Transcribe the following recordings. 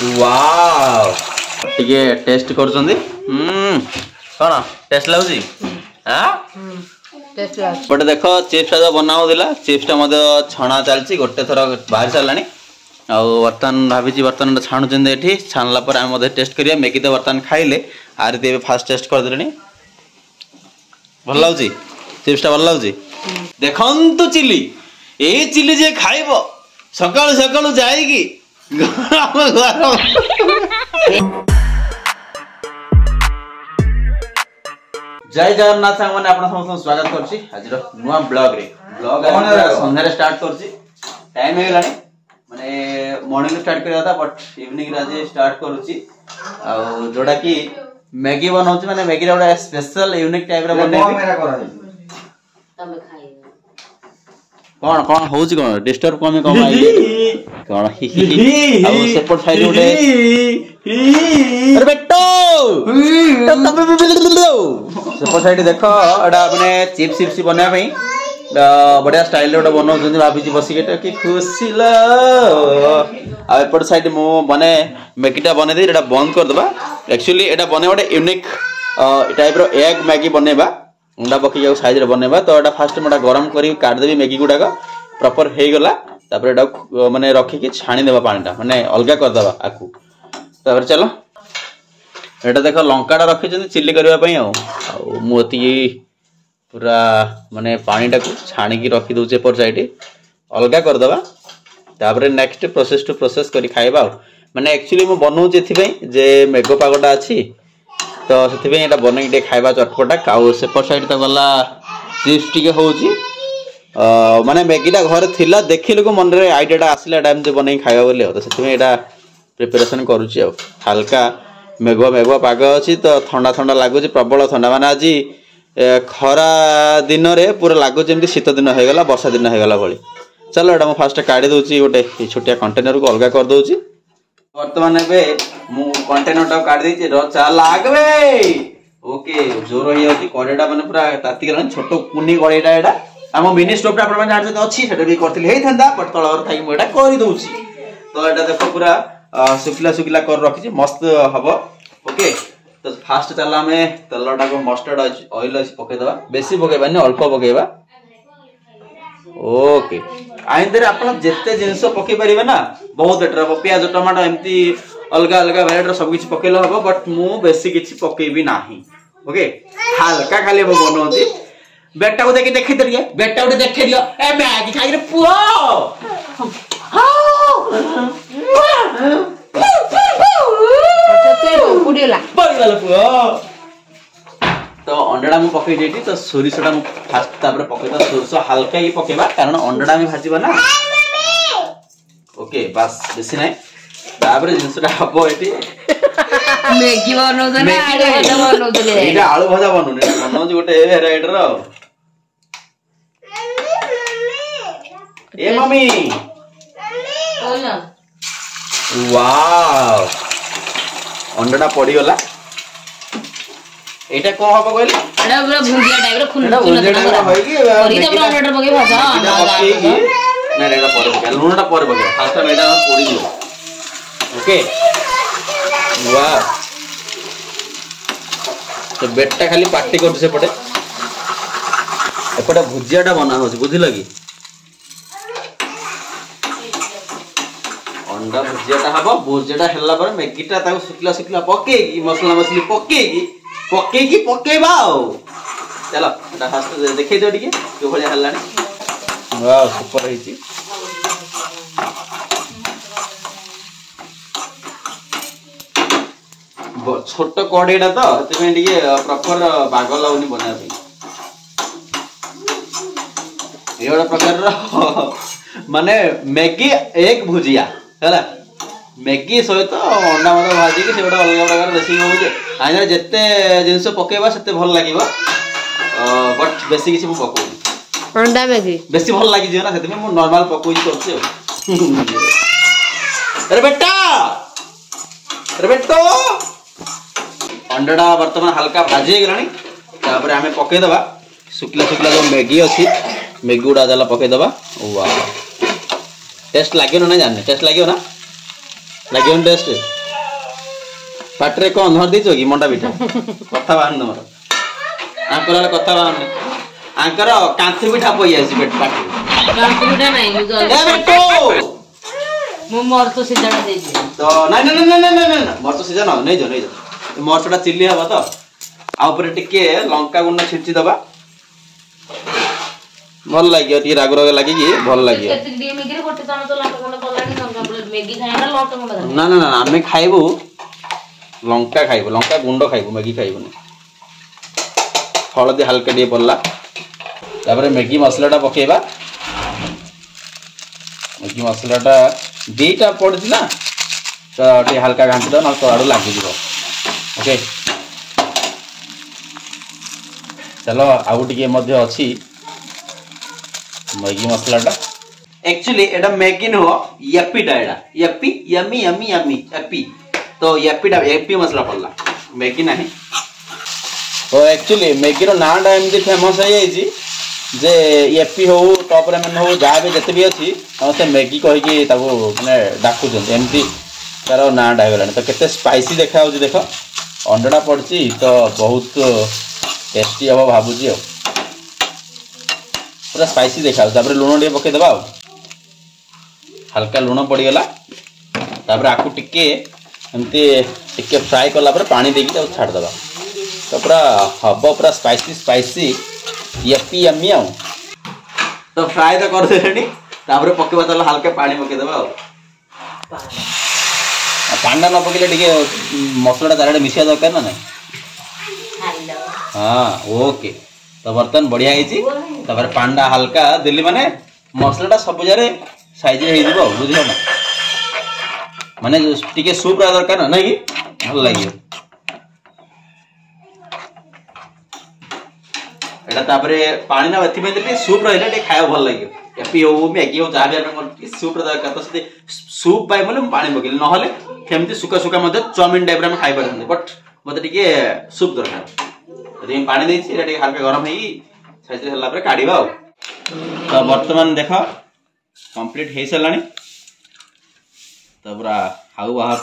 वाव टिके टेस्ट करछंदी कोन टेस्ट लागुची हां टेस्ट लाग बट देखो चिप्स जो बनाओ दिला चिप्स मते छणा चलची गोटे थरा बाहर चलानी आ बर्तन भाभी बर्तन छाणुचंद एठी छाणला पर हम टेस्ट करिया मैगी तो बर्तन खाइले आर दे फास्ट टेस्ट कर देलनी भल लागुची चिप्स भल लागुची देखंतु चिली ए चिली जे खाइबो सकाळ सकाळ जाईगी जय जगन्नाथ मैंने आपन समस्त स्वागत करछि आज नुआ ब्लॉग रे ब्लॉग संध्या रे स्टार्ट करछि टाइम हे गेलानी माने मॉर्निंग रे स्टार्ट करया था बट इवनिंग रे आज स्टार्ट करूछि आ जोडा की मैगी बनाउछि माने मैगी रे ओडा स्पेशल यूनिक टाइप रे बनेबी मेरा करा तमे खाइ कौन कौन होउछि कोन डिस्टर्ब कमे कम आई कौन आ सेपट साइड उठे अरे बेटो सेपट साइड देखो एडा माने चिप्स चिप्स बना पई बढ़िया स्टाइल रे बनाउ जंदी भाभी जी बसी के कि खुशी ल आ एपट साइड मो माने मैगीटा बने दे एडा बंद कर दबा एक्चुअली एडा बने बडे यूनिक टाइप रो एग मैगी बनेबा अंडा पकी जाऊ साइज रे बनेबा तो एडा फास्ट मोडा गरम करी काट देबी मैगी गुडा का प्रॉपर हे गला तापर एडा माने रखी के छाणी देबा पानीटा माने अलगा कर दबा आकू तापर चलो एटा देखो लंकाटा रखी जंदी चिल्ली करबा पई आ मोती पूरा माने पानीटा को छाणी की रखी दउचे पर साइड अलगा कर दबा तापर नेक्स्ट प्रोसेस टू प्रोसेस करी खाइबा माने एक्चुअली मो बनउ जेथि पई जे मेगो पागोटा अछि तो सेथि पई एटा बनै के खाइबा चटपटा काउ सेपर साइड त गला चिप्स टिके होउची माने मैगीटा घर थिला देखिले को मन रे आइडियाटा आसिला टाइम जे बनै खाइबा बोले तो सेथि पई एटा प्रिपरेशन करूची आ हल्का मेघुआ मेघुआ पाग अछि तो ठंडा ठंडा लागुची प्रबल ठंडा माने आजी खरा दिन रे पूरा लागु जेमति शीत दिन हो गला वर्षा दिन हो गला भली चलो एटा म फास्ट काढी दोची गोटे छोटिया कंटेनर को अलगा कर दोची वर्तमान एबे मु कंटेनर टा काढ देची र चा लागबे ओके जोर होई होती करेडा माने पूरा ताती गला छोटो कुनी करेडा एडा हम मिनी स्टोव टा अपन जान अछि सेटा भी करथिल हेई थांदा बट तळवर थाई मु एटा करि दोची तो एटा देखो पूरा सुखला सुखला कर रखी मस्त हबो ओके तो फास्ट चला हमें तेलटा को मस्टर्ड ऑयल पके दबा बेसी पकेबानी अल्प पकेबा ओके आइंदरे आपण जत्ते जिंस पके परिबे ना बहुत बेटर हो प्याज टमाटो एम्ति अलगा अलगा वेराइटी सब किछ पकेलो हबो बट मु बेसी किछ पकेबी नाही ओके हल्का खाली वो बनोती बेटा को देखि दरिया बेटा उठे देखे दियो ए मैगी खाइ रे पुओ तो अंडा मु पकई देती तो सोरिषटा मु फास्ट तापर पकईता सोरिष हल्का ही पकेबा कारण अंडा में भाजीबा ना ओके बस बेसी नाही तापर जिंसटा हबो एटी मैगी बनौ दे ना आलू भजा बनौ दे एटा आलू भजा बनौ ने बनौ जे गोटे वेराइटी रो ए मम्मी ओला वाओ अंडाटा पड़ी गला एटा को हबो कहले एटा पूरा भुजिया टाइप रो खुन खुन होई कि करी त पूरा अंडाटा पके भाजा ना एटा पर पके लूणटा पर पके फास्ट एटा पड़ी दियो ओके वाओ तो बेटा खाली पार्टी करछ से पड़े एपटा भुजियाटा बना होछ बुझिल कि अंडा भुजियाटा हबो भुजियाटा हेला पर मैगीटा ताको सुखला सुखला पकेगी मसला मसली पकेगी पकेबा चलो एटा फास्ट देखै दो टिके के भलिया हल्लानी वाह सुपर रहिची छोट कड़ेटा तो तमे टिके प्रॉपर बाग लाउनी बना पई एवडा प्रकार रो माने मैगी एक भुजिया हैला मैगी सहित अंडा मत भाजी के सेटा अलग प्रकार देसी होजे आइना जत्ते जिंस पकेबा सेते भल लागिबो बट बेसी किछि मु पकोई अंडा मैगी बेसी भल लागि जे ना सेते मु नॉर्मल पकोई करछि अरे बेटा अंडाटा वर्तमान हल्का भाजी गेलानी तापर हमें पके दबा सुखला सुखला जो मैगी अछि मैगी गुडा दला पके दबा वाह टेस्ट लागियो ना जाने टेस्ट लागियो ना लगे टेस्ट पाटे कौन धर दीच कि मंडा पिठा कथा बाहर तुम आंकर कथा बाहर आंकर कांथी पिठा पई आसी पेट पाटे कांथी पिठा नहीं मु मरच सीधा दे दे तो नहीं नहीं नहीं नहीं नहीं मरच सीधा न नहीं जो मरचटा चिल्ली हबा तो आ ऊपर टिके लंका गुंड छिड़ची दबा भल लगे टी राग राग लगे कि भल लगे ना ना ना आम खाइबू लंका खाइबू लंका गुंड खाइबू मैगी खाइबूनी हलदी हल्का टे पड़ला तापर मैगी मसलाटा पकेबा मैगी मसलाटा दीटा पड़ा तो टे हल्का घाटी दो ना तो आड़ लगे ओके चलो आउ टे अच्छी मैगी मसलाटा एक्चुअली एटा मैगी न हो यप्पीटा एटा Yuppie yummy yummy yummy Yuppie तो यप्पीटा यप्पी मसला पड़ला मैगी नहीं तो एक्चुअली मैगी रो नाटा एमती फेमस हो जाइए जे यप्पी हो टॉप रेमन हो जहाँ भी जिते भी अच्छी समस्ते मैगी कहीकि माने डाकुच एमती तार नाटा हो तो केते स्पाइसी देखा देख अंडाटा पड़ी तो बहुत टेस्टी हम भावुची पूरा स्पाइसी देखा लुण टे पकईदे हल्का लुण पड़गला आपको टिके एमती टिके फ्राए कला पानी देकी छाड़दे तो पूरा हम पूरा स्पाइसी स्पाइसी यप्पी यम्मी आ तो फ्राए तो कर देनी पकेबा चल हल्का पानी पकईदे पानी न पकड़े टे मसलाटा चारे मिसा दरकार ना नहीं हाँ ओके तो बर्तमान बढ़िया है पांडा हल्का दिल्ली माने मसलाटा सब जगह साइज बुझल ना माने टिके सूप रहा दरकार ना नहीं भल लगे पानी ना एथि सूप रही खाया भल लगे एपी हो मैगी हो जहाँ भी सूप दरकार तो सूप पाए बोले पानी पकड़ ना केमती सुखा सुखा चाउमिन टाइप खाई पारे बट मत सूप दरकार पानी देती हल्का गरम है साइज काढ़ा तो बर्तमान देख कंप्लीट हो सारा तो पूरा हाउ बाहर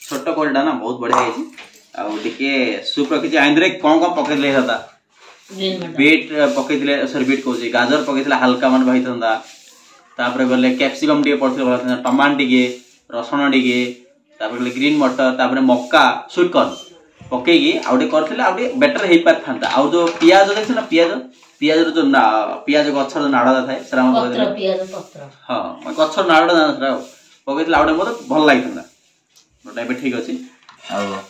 छोट कोलटा ना बहुत बढ़िया है सूप रखी आंधे कौन कौन पकईले था बीट पकईले सॉरी बीट कहूँ गाजर पकईले हल्का मन भाई था गले कैप्सिकम टे पड़े भल टमाटो टे रसुण टे ग्रीन मटर तापर मक्का स्वीट कॉर्न पकईकी आउटे करते बेटर हो पारि था आउ जो पियाज देख ना पियाज पियाज जो पियाज गचर जो नाड़ा था हाँ गचर नाड़ा था पकईले आउटे मत भल लगी था गोटे ठीक अच्छे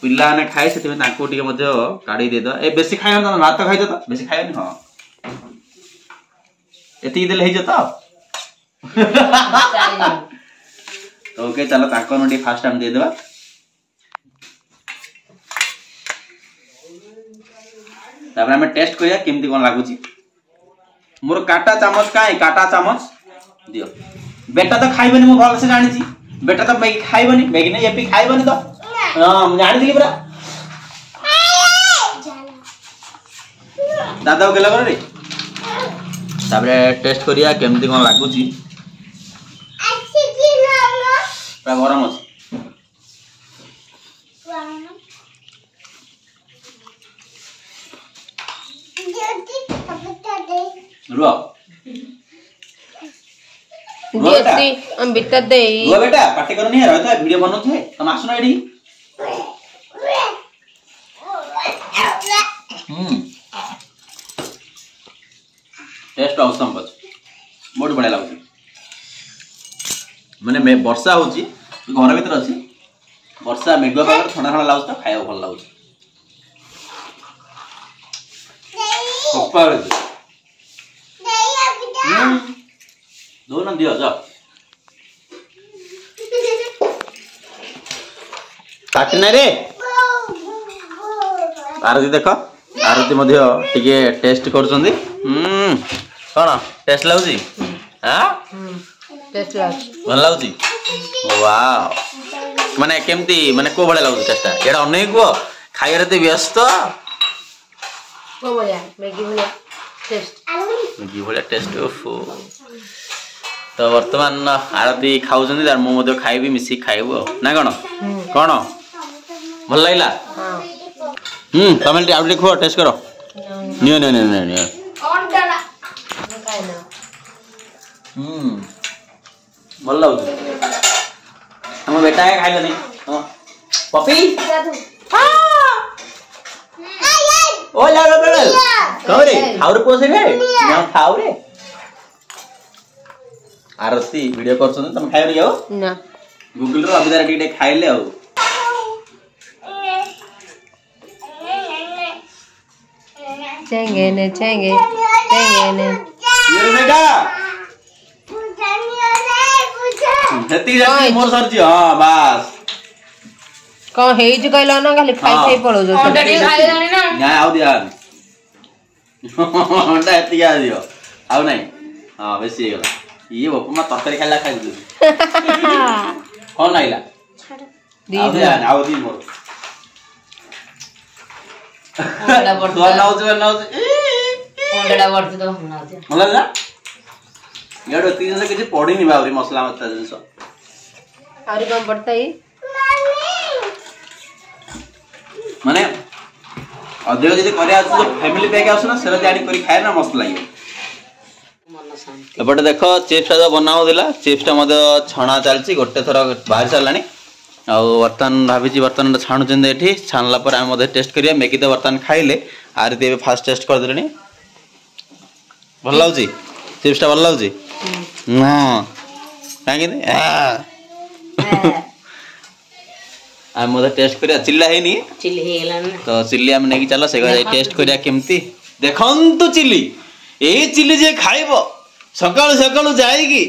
पिला ने खाए से काढ़ी दे दो ए बेसी खाई भात खाई तो बेसी खाइबनी हाँ एति देले हो तो ओके चलो ताकन फास्ट टाइम दे देबा तापर हमें टेस्ट करिया केमती कोन लागुची मोर काटा चामच काई काटा चामच दियो बेटा तो खाइबनी मो भल से जानि छी बेटा तो मैगी खाइबनी मैगी ने एपी खाइबनी तो हां जानि दिली पूरा दादा को गेला रे तापर टेस्ट करिया केमती कोन लागुची गरम अच्छे बेटा पार्टी कर नहीं रहा वीडियो बनाते हैं तुम आसना एडी टेस्ट औसम बहुत बढ़िया लगुच मैंने वर्षा होची घर भर अच्छी वर्षा मेघुआ पाग ठंडा ठंडा लगुच तो खाया भल लगुच दो ना दियो जा काटना रे आरती देख आरती मध्य टिके टेस्ट करछंदी कोन टेस्ट लागुची हां टेस्ट लागुची भल लागुची वाओ माने केमती माने को बळे लागुची टेस्ट एडा अनेक को खाइरे ते व्यस्त को बढ़िया मैगी बढ़िया टेस्ट मैगी बढ़िया टेस्ट ओफो तो वर्तमान आरती खाऊଛନ୍ତି तार मु मधे खाइबी मिसी खाइबो ना कोन कोन भल लागला तमे आउट देखो टेस्ट करो नियो नियो नियो नियो कौन डाला खाए ना भल लागु हम बेटा है खाइला नहीं पपी ओ लागा बेटा कहो रे खाउरे पोसे रे ना खाउ रे आरती वीडियो करछन तुम खाइ जाओ ना गूगल रो अभी टे खाइले आ चेंगे ने ये बेटा हेती जाती मोर सरजी हां बस कौन हे जो कहला ना खाली खाई खाई पड़ो जो अंडा टे खाई जानी ना ना आउ दिया अंडा हेती आ दियो आउ नहीं हां बेसी हे गला ये बप्पा तरकारी खाइला खाइ दु कौन आइला दी आउ दी मोर अंडा बड़ तो नाउ अंडा बड़ तो ना दे मला ना याडो तीन से किछ पड़ी नि बावरी मसला मत जिंस और कम पड़ता है माने अधिक जदि करे आस फैमिली पैक आस ना सेरा जानी करी खाए ना मस्त लागे मन शांति एपटे देखो चिप्स जो बनाओ दिला चिप्स मध्य छणा चलची गोटे थर बाहर सारानी आ बर्तमान भाभी बर्तमान छाणुचंद एठी छाणला पर हम टेस्ट करिया मैगी तो बर्तमान खाइले आरती एबे फास्ट टेस्ट कर देलनी भल लाउची चिप्स भल लाउची ना काहे के हम मधे टेस्ट करिया चिल्ला है नी चिल्ली हेला ना तो चिल्ली हम नेकी चलो से टेस्ट करिया केमती देखंतु चिल्ली ए चिल्ली जे खाइबो सकाळ सकाळ जाईगी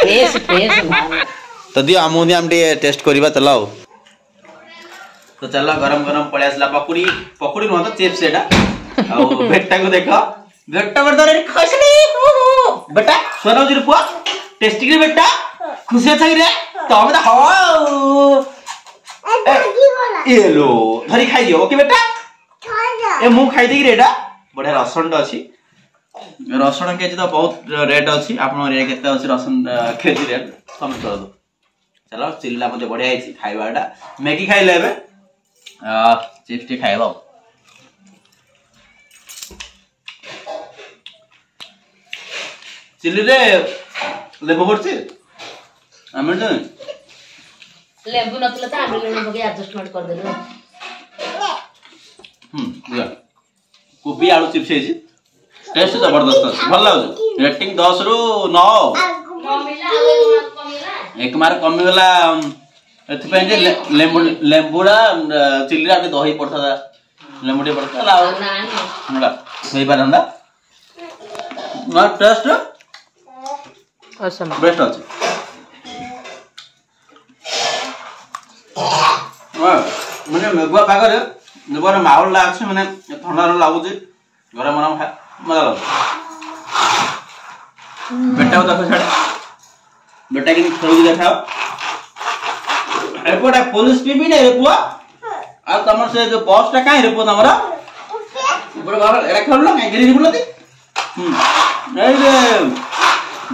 फ्रेश तो दियो आमुदी हम टेस्ट करबा चलाओ तो चलो गरम गरम पळे आसला पकुड़ी पकुड़ी न तो चिप्स एटा आ बेटा को देखो बेटा बर्दरे खसली बेटा सोना जी रुपा टेस्टी रे बेटा खुशी अच्छा रे तो हम हो ए लो धरी खाई दियो ओके बेटा ए मु खाई देगी रेडा बढ़िया रसुन अछि रसुन केजी तो बहुत रेट अछि आपन रे केते अछि रसुन केजी रेट समझ दो चलो चिल्ला मते बढ़िया आइछि खाइबाटा मैगी खाइ लेबे चिप्स टी खाइबो चिल्ली रे लेबो करछि आमे न लेबू नतला त आमे लेबू के एडजस्टमेंट कर देलो दिया कोबी आलू चिप्स है टेस्ट जबरदस्त है भल लागो रेटिंग 10 रु 9 एक मार कमी गला एथि पे जे लेंबुड़ा चिल्ली आटे दही पड़ता लेंबुडी पड़ता ला हमरा सही पारंदा ना टेस्ट असम बेस्ट अछि माने मेगुआ पागरे नबर माहौल लागछ माने ठंडा लागुछ गरम गरम खा मजा लागो बेटा देखो छाड़ बेटा के खेल देखाओ एपोटा पुलिस पीबी ने रे पुआ आ तमर से जो बॉस टा काहे रे पुआ तमरा ऊपर बाबा एरा खेल लो काहे गिरी बुलती नहीं रे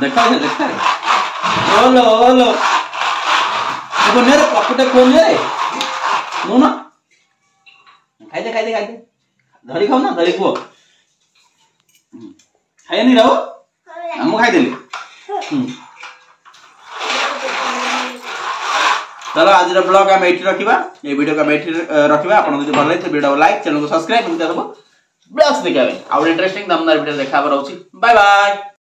देखा रे ओलो ओलो देखो मेरे पॉकेट खोल रे नो ना खाई दे धरी खाओ ना धरी पुओ खाई नहीं रहो हम खाई देली चलो आज ब्लॉग हम एठी रखिबा ए वीडियो का एठी रखिबा आपन जदि भल लागे वीडियो लाइक चैनल को सब्सक्राइब कर देबो ब्लॉग्स देखाबे और इंटरेस्टिंग दमदार वीडियो देखाबर होची बाय बाय।